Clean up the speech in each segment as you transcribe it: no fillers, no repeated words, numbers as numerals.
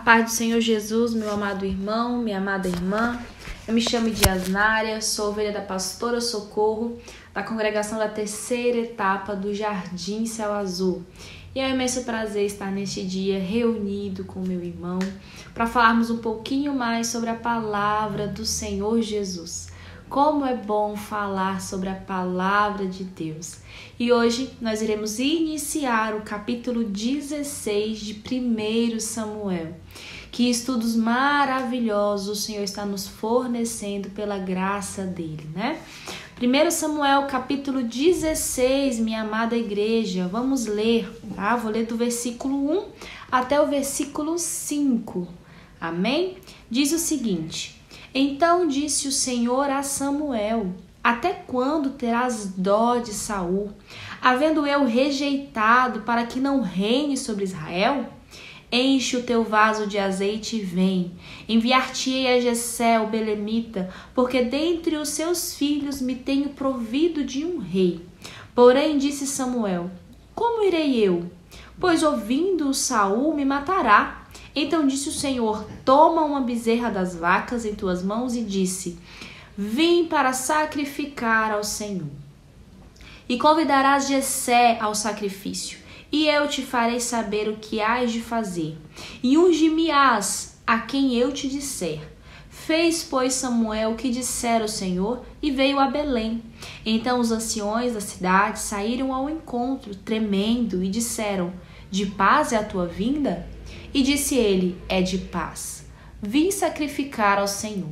paz do Senhor Jesus, meu amado irmão, minha amada irmã. Eu me chamo Diasnária, sou ovelha da pastora Socorro, da congregação da terceira etapa do Jardim Céu Azul. E é um imenso prazer estar neste dia reunido com meu irmão para falarmos um pouquinho mais sobre a palavra do Senhor Jesus. Como é bom falar sobre a palavra de Deus. E hoje nós iremos iniciar o capítulo 16 de 1 Samuel. Que estudos maravilhosos o Senhor está nos fornecendo pela graça dele, né? 1 Samuel capítulo 16, minha amada igreja. Vamos ler, tá? Vou ler do versículo 1 até o versículo 5. Amém? Diz o seguinte: Então disse o Senhor a Samuel: Até quando terás dó de Saul, havendo eu rejeitado para que não reine sobre Israel? Enche o teu vaso de azeite e vem. Enviar-te-ei a Jessé, o belemita, porque dentre os seus filhos me tenho provido de um rei. Porém disse Samuel: Como irei eu? Pois ouvindo Saul me matará. Então disse o Senhor: Toma uma bezerra das vacas em tuas mãos e disse: Vim para sacrificar ao Senhor. E convidarás Jessé ao sacrifício, e eu te farei saber o que hás de fazer. E unge-me-ás a quem eu te disser. Fez, pois, Samuel o que dissera o Senhor, e veio a Belém. Então os anciões da cidade saíram ao encontro, tremendo, e disseram: De paz é a tua vinda? E disse ele: É de paz. Vim sacrificar ao Senhor.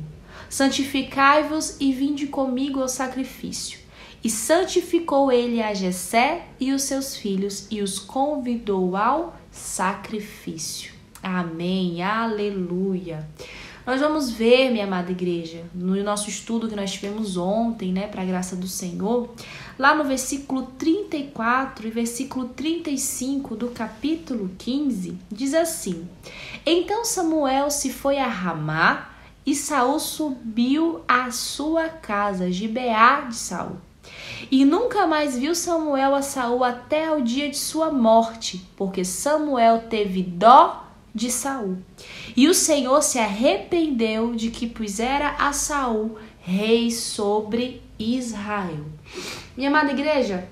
Santificai-vos e vinde comigo ao sacrifício. E santificou ele a Jessé e os seus filhos e os convidou ao sacrifício. Amém, aleluia. Nós vamos ver, minha amada igreja, no nosso estudo que nós tivemos ontem, né, para a graça do Senhor, lá no versículo 34 e versículo 35 do capítulo 15, diz assim: Então Samuel se foi a Ramá e Saul subiu à sua casa, Gibeá de Saul. E nunca mais viu Samuel a Saul até o dia de sua morte, porque Samuel teve dó de Saul. E o Senhor se arrependeu de que pusera a Saul rei sobre Israel. Minha amada igreja,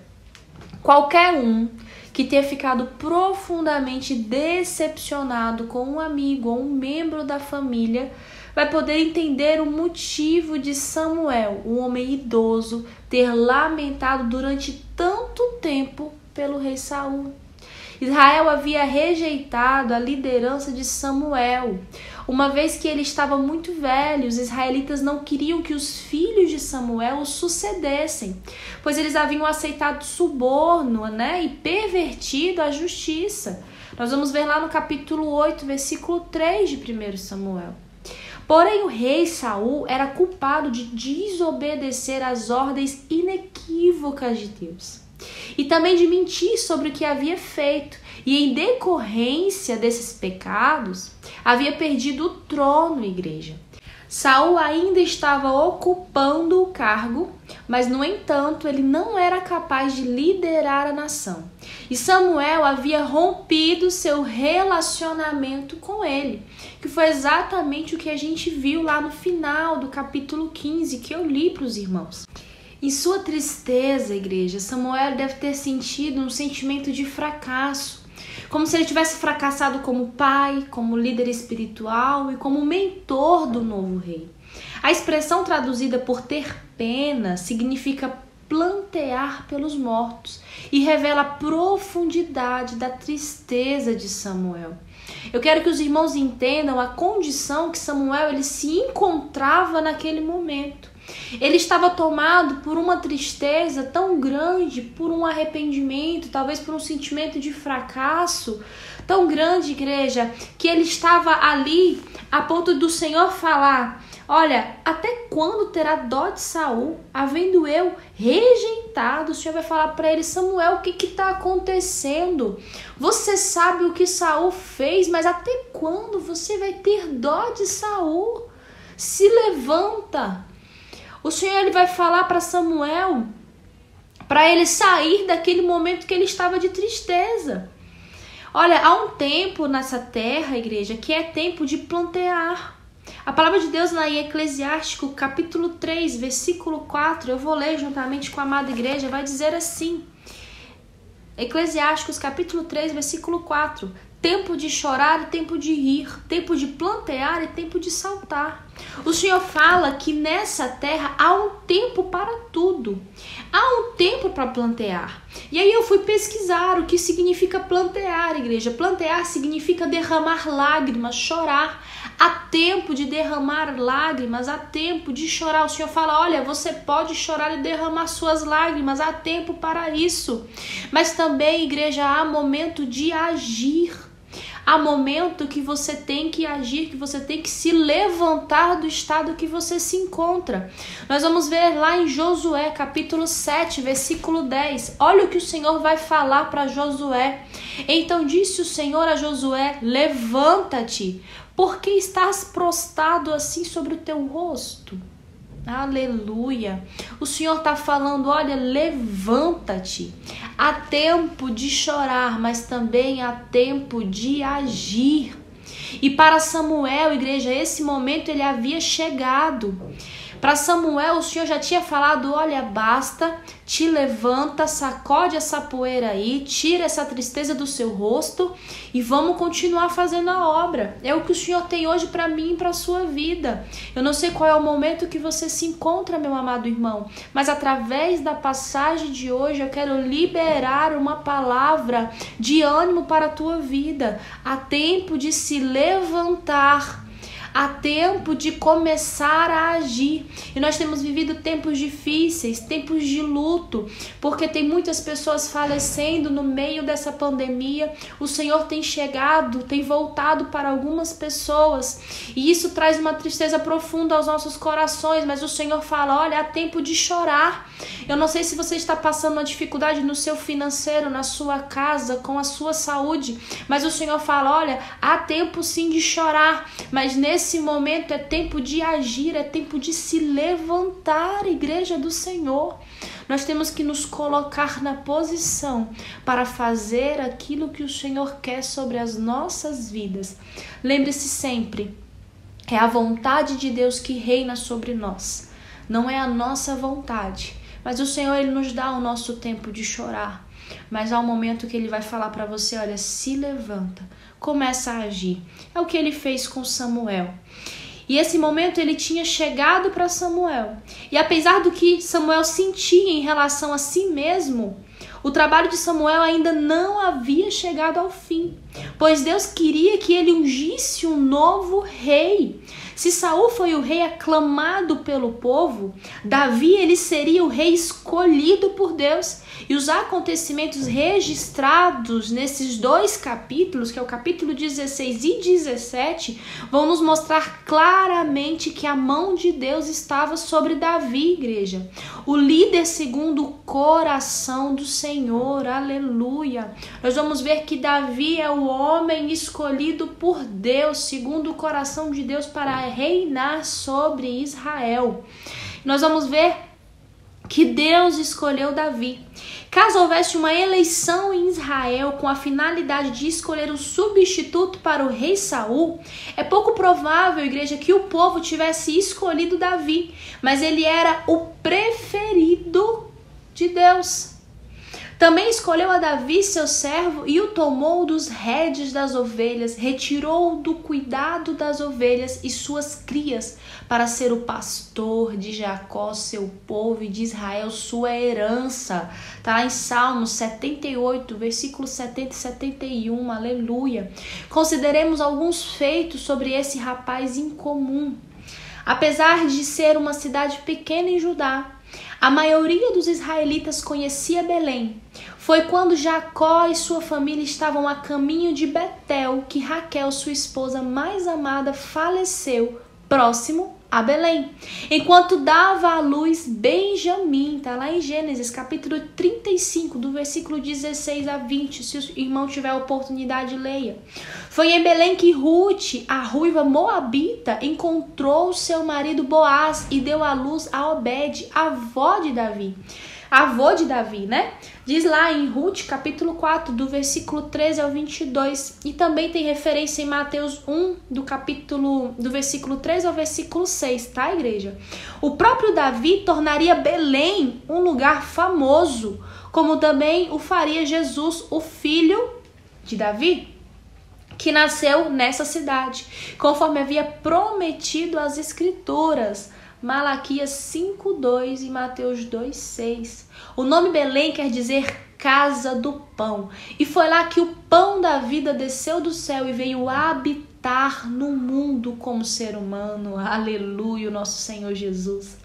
qualquer um que tenha ficado profundamente decepcionado com um amigo ou um membro da família vai poder entender o motivo de Samuel, um homem idoso, ter lamentado durante tanto tempo pelo rei Saul. Israel havia rejeitado a liderança de Samuel. Uma vez que ele estava muito velho, os israelitas não queriam que os filhos de Samuel o sucedessem, pois eles haviam aceitado suborno, né, e pervertido a justiça. Nós vamos ver lá no capítulo 8, versículo 3 de 1 Samuel. Porém, o rei Saul era culpado de desobedecer às ordens inequívocas de Deus e também de mentir sobre o que havia feito, e em decorrência desses pecados havia perdido o trono, igreja. Saul ainda estava ocupando o cargo, mas no entanto ele não era capaz de liderar a nação. E Samuel havia rompido seu relacionamento com ele, que foi exatamente o que a gente viu lá no final do capítulo 15, que eu li para os irmãos. Em sua tristeza, igreja, Samuel deve ter sentido um sentimento de fracasso, como se ele tivesse fracassado como pai, como líder espiritual e como mentor do novo rei. A expressão traduzida por ter pena significa plantear pelos mortos e revela a profundidade da tristeza de Samuel. Eu quero que os irmãos entendam a condição que Samuel ele se encontrava naquele momento. Ele estava tomado por uma tristeza tão grande, por um arrependimento, talvez por um sentimento de fracasso tão grande, igreja, que ele estava ali a ponto do Senhor falar: Olha, até quando terá dó de Saul, havendo eu rejeitado? O Senhor vai falar para ele: Samuel, o que está acontecendo? Você sabe o que Saul fez, mas até quando você vai ter dó de Saul? Se levanta. O Senhor ele vai falar para Samuel para ele sair daquele momento que ele estava de tristeza. Olha, há um tempo nessa terra, igreja, que é tempo de plantear. A palavra de Deus lá em Eclesiástico, capítulo 3, versículo 4, eu vou ler juntamente com a amada igreja, vai dizer assim. Eclesiásticos, capítulo 3, versículo 4. Tempo de chorar e tempo de rir, tempo de plantear e tempo de saltar. O Senhor fala que nessa terra há um tempo para tudo. Há um tempo para plantear. E aí eu fui pesquisar o que significa plantear, igreja. Plantear significa derramar lágrimas, chorar. Há tempo de derramar lágrimas, há tempo de chorar. O Senhor fala, olha, você pode chorar e derramar suas lágrimas, há tempo para isso. Mas também, igreja, há momento de agir. Há momento que você tem que agir, que você tem que se levantar do estado que você se encontra. Nós vamos ver lá em Josué, capítulo 7, versículo 10. Olha o que o Senhor vai falar para Josué. Então disse o Senhor a Josué, levanta-te, porque estás prostrado assim sobre o teu rosto. Aleluia. O Senhor está falando, olha, levanta-te. Há tempo de chorar, mas também há tempo de agir. E para Samuel, igreja, esse momento ele havia chegado. Para Samuel, o Senhor já tinha falado, olha, basta, te levanta, sacode essa poeira aí, tira essa tristeza do seu rosto e vamos continuar fazendo a obra. É o que o Senhor tem hoje para mim e para a sua vida. Eu não sei qual é o momento que você se encontra, meu amado irmão, mas através da passagem de hoje eu quero liberar uma palavra de ânimo para a tua vida. Há tempo de se levantar. Há tempo de começar a agir. E nós temos vivido tempos difíceis, tempos de luto, porque tem muitas pessoas falecendo no meio dessa pandemia. O Senhor tem chegado, tem voltado para algumas pessoas. E isso traz uma tristeza profunda aos nossos corações. Mas o Senhor fala, olha, há tempo de chorar. Eu não sei se você está passando uma dificuldade no seu financeiro, na sua casa, com a sua saúde. Mas o Senhor fala, olha, há tempo sim de chorar. Mas nesse momento é tempo de agir, é tempo de se levantar, igreja do Senhor. Nós temos que nos colocar na posição para fazer aquilo que o Senhor quer sobre as nossas vidas. Lembre-se sempre, é a vontade de Deus que reina sobre nós. Não é a nossa vontade, mas o Senhor ele nos dá o nosso tempo de chorar. Mas há um momento que ele vai falar para você, olha, se levanta, começa a agir. É o que ele fez com Samuel. E esse momento ele tinha chegado para Samuel. E apesar do que Samuel sentia em relação a si mesmo, o trabalho de Samuel ainda não havia chegado ao fim, pois Deus queria que ele ungisse um novo rei. Se Saul foi o rei aclamado pelo povo, Davi ele seria o rei escolhido por Deus. E os acontecimentos registrados nesses dois capítulos, que é o capítulo 16 e 17, vão nos mostrar claramente que a mão de Deus estava sobre Davi, igreja. O líder segundo o coração do Senhor, aleluia. Nós vamos ver que Davi é o homem escolhido por Deus, segundo o coração de Deus, para reinar sobre Israel. Nós vamos ver que Deus escolheu Davi. Caso houvesse uma eleição em Israel com a finalidade de escolher um substituto para o rei Saul, é pouco provável, igreja, que o povo tivesse escolhido Davi, mas ele era o preferido de Deus. Também escolheu a Davi, seu servo, e o tomou dos redes das ovelhas, retirou do cuidado das ovelhas e suas crias, para ser o pastor de Jacó, seu povo, e de Israel, sua herança. Está lá em Salmos 78, versículos 70 e 71, aleluia. Consideremos alguns feitos sobre esse rapaz incomum. Apesar de ser uma cidade pequena em Judá, a maioria dos israelitas conhecia Belém. Foi quando Jacó e sua família estavam a caminho de Betel que Raquel, sua esposa mais amada, faleceu próximo a Belém. Enquanto dava à luz Benjamim, está lá em Gênesis capítulo 35, do versículo 16 a 20, se o irmão tiver a oportunidade, leia. Foi em Belém que Rute, a ruiva moabita, encontrou seu marido Boaz e deu à luz a Obed, avó de Davi. avô de Davi, né? Diz lá em Ruth, capítulo 4, do versículo 13 ao 22. E também tem referência em Mateus 1, do versículo 13 ao versículo 6, tá, igreja? O próprio Davi tornaria Belém um lugar famoso, como também o faria Jesus, o filho de Davi, que nasceu nessa cidade, conforme havia prometido as Escrituras. Malaquias 5:2 e Mateus 2:6. O nome Belém quer dizer casa do pão. E foi lá que o pão da vida desceu do céu e veio habitar no mundo como ser humano. Aleluia, o nosso Senhor Jesus.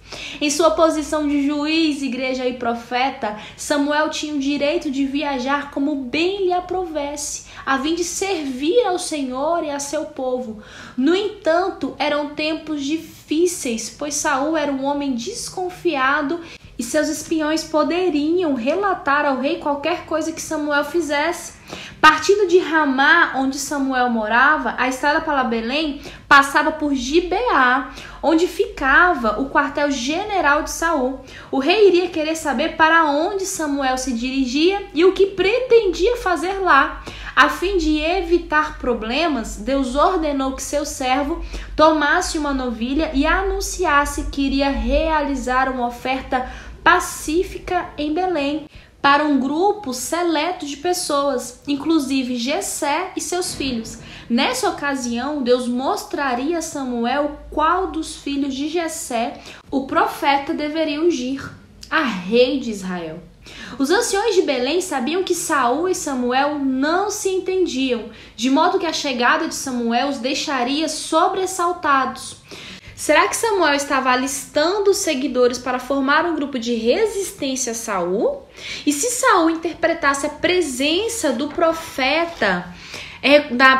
Em sua posição de juiz, igreja e profeta, Samuel tinha o direito de viajar como bem lhe aprovesse, a fim de servir ao Senhor e a seu povo. No entanto, eram tempos difíceis, pois Saul era um homem desconfiado e seus espiões poderiam relatar ao rei qualquer coisa que Samuel fizesse. Partindo de Ramá, onde Samuel morava, a estrada para Belém passava por Gibeá, onde ficava o quartel-general de Saul. O rei iria querer saber para onde Samuel se dirigia e o que pretendia fazer lá. A fim de evitar problemas, Deus ordenou que seu servo tomasse uma novilha e anunciasse que iria realizar uma oferta pacífica em Belém para um grupo seleto de pessoas, inclusive Jessé e seus filhos. Nessa ocasião, Deus mostraria a Samuel qual dos filhos de Jessé o profeta deveria ungir a rei de Israel. Os anciões de Belém sabiam que Saul e Samuel não se entendiam, de modo que a chegada de Samuel os deixaria sobressaltados. Será que Samuel estava alistando os seguidores para formar um grupo de resistência a Saul? E se Saul interpretasse a presença do profeta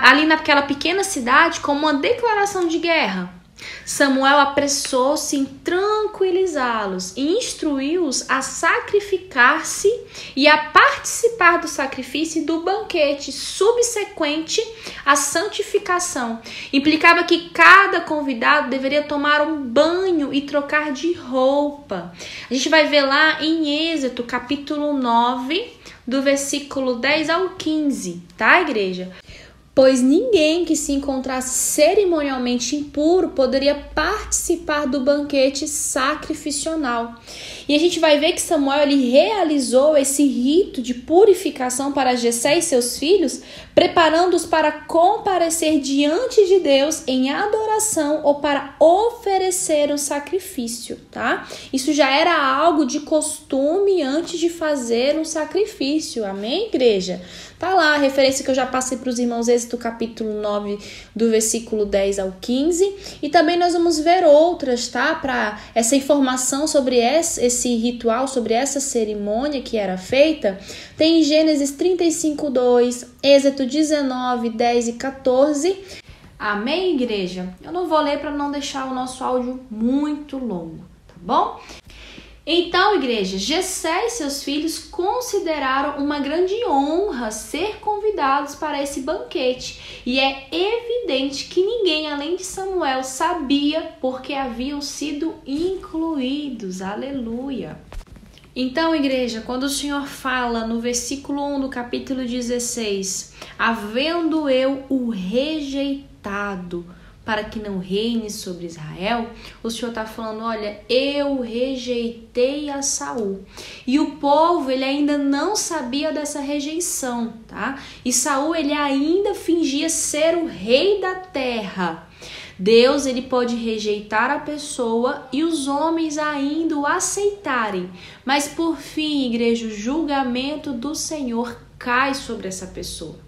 ali naquela pequena cidade como uma declaração de guerra? Samuel apressou-se em tranquilizá-los e instruiu-os a sacrificar-se e a participar do sacrifício e do banquete subsequente à santificação. Implicava que cada convidado deveria tomar um banho e trocar de roupa. A gente vai ver lá em Êxodo, capítulo 9, do versículo 10 ao 15, tá, igreja? Pois ninguém que se encontrasse cerimonialmente impuro poderia participar do banquete sacrificial. E a gente vai ver que Samuel ele realizou esse rito de purificação para Jessé e seus filhos, preparando-os para comparecer diante de Deus em adoração ou para oferecer um sacrifício, tá? Isso já era algo de costume antes de fazer um sacrifício, amém, igreja? Tá lá a referência que eu já passei para os irmãos, Êxodo capítulo 9, do versículo 10 ao 15. E também nós vamos ver outras, tá? Para essa informação sobre esse ritual, sobre essa cerimônia que era feita, tem em Gênesis 35, 2, Êxodo 19, 10 e 14. Amém, igreja? Eu não vou ler para não deixar o nosso áudio muito longo, tá bom? Então, igreja, Jessé e seus filhos consideraram uma grande honra ser convidados para esse banquete. E é evidente que ninguém além de Samuel sabia porque haviam sido incluídos. Aleluia! Então, igreja, quando o Senhor fala no versículo 1 do capítulo 16, havendo eu o rejeitado para que não reine sobre Israel, o Senhor está falando, olha, eu rejeitei a Saul. E o povo, ele ainda não sabia dessa rejeição, tá? E Saul, ele ainda fingia ser o rei da terra. Deus, ele pode rejeitar a pessoa e os homens ainda o aceitarem. Mas por fim, igreja, o julgamento do Senhor cai sobre essa pessoa.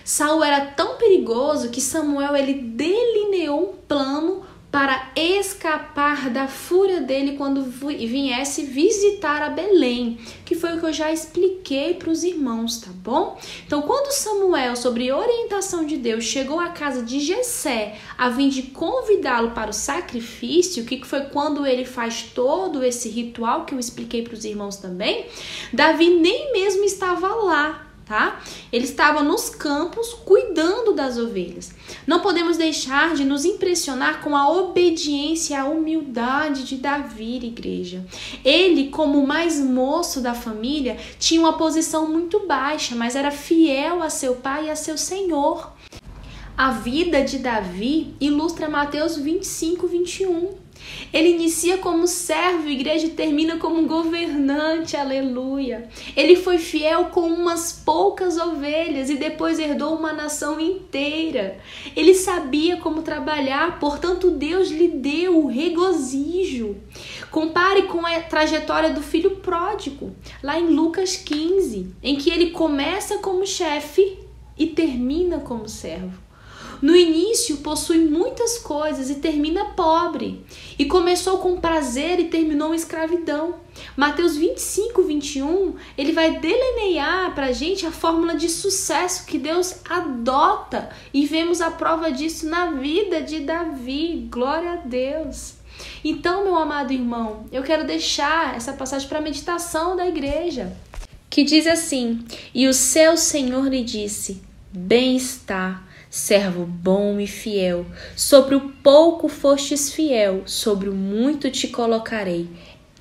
Saul era tão perigoso que Samuel ele delineou um plano para escapar da fúria dele quando viesse visitar a Belém, que foi o que eu já expliquei para os irmãos, tá bom? Então, quando Samuel, sob orientação de Deus, chegou à casa de Jessé a fim de convidá-lo para o sacrifício, que foi quando ele faz todo esse ritual que eu expliquei para os irmãos também, Davi nem mesmo estava lá. tá? Ele estava nos campos cuidando das ovelhas. Não podemos deixar de nos impressionar com a obediência e a humildade de Davi, igreja. Ele, como o mais moço da família, tinha uma posição muito baixa, mas era fiel a seu pai e a seu senhor. A vida de Davi ilustra Mateus 25, 21. Ele inicia como servo, igreja, e termina como governante, aleluia. Ele foi fiel com umas poucas ovelhas e depois herdou uma nação inteira. Ele sabia como trabalhar, portanto Deus lhe deu o regozijo. Compare com a trajetória do filho pródigo, lá em Lucas 15, em que ele começa como chefe e termina como servo. No início possui muitas coisas e termina pobre. E começou com prazer e terminou em escravidão. Mateus 25, 21, ele vai delinear para a gente a fórmula de sucesso que Deus adota. E vemos a prova disso na vida de Davi. Glória a Deus. Então, meu amado irmão, eu quero deixar essa passagem para a meditação da igreja, que diz assim: e o seu Senhor lhe disse, bem está, servo bom e fiel, sobre o pouco fostes fiel, sobre o muito te colocarei.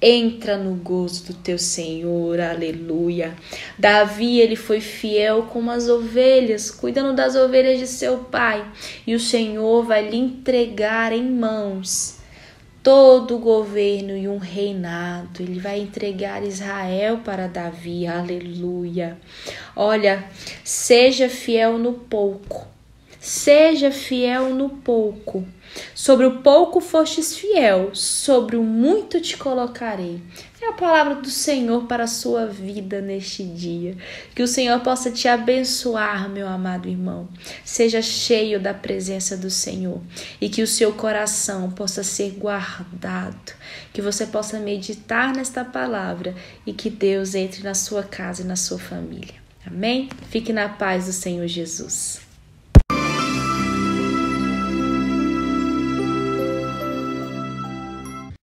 Entra no gozo do teu Senhor, aleluia. Davi, ele foi fiel como as ovelhas, cuidando das ovelhas de seu pai, e o Senhor vai lhe entregar em mãos todo o governo e um reinado. Ele vai entregar Israel para Davi, aleluia. Olha, seja fiel no pouco. Seja fiel no pouco. Sobre o pouco fostes fiel, sobre o muito te colocarei. É a palavra do Senhor para a sua vida neste dia. Que o Senhor possa te abençoar, meu amado irmão. Seja cheio da presença do Senhor e que o seu coração possa ser guardado. Que você possa meditar nesta palavra e que Deus entre na sua casa e na sua família. Amém? Fique na paz do Senhor Jesus.